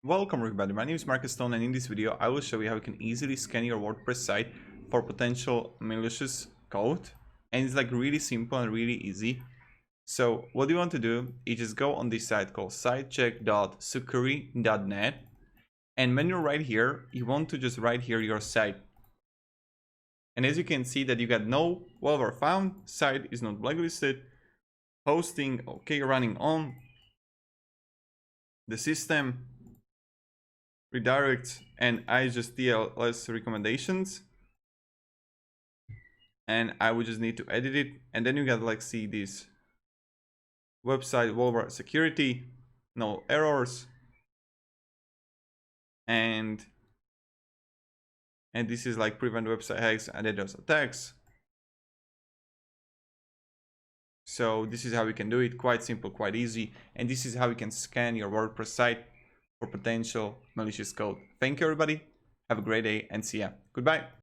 Welcome everybody, my name is Marcus Stone, and in this video I will show you how you can easily scan your WordPress site for potential malicious code. And it's like really simple and really easy. So what you want to do is just go on this site called sitecheck.sucuri.net, and when you're right here, you want to just write here your site. And as you can see that you got no malware found, site is not blacklisted, hosting okay, running on the system, redirects, and I just TLS recommendations, and I would just need to edit it. And then you got like see this website malware security, no errors, and this is like prevent website hacks and DDoS attacks. So this is how we can do it, quite simple, quite easy, and this is how you can scan your WordPress site for potential malicious code. Thank you everybody, have a great day, and see ya. Goodbye.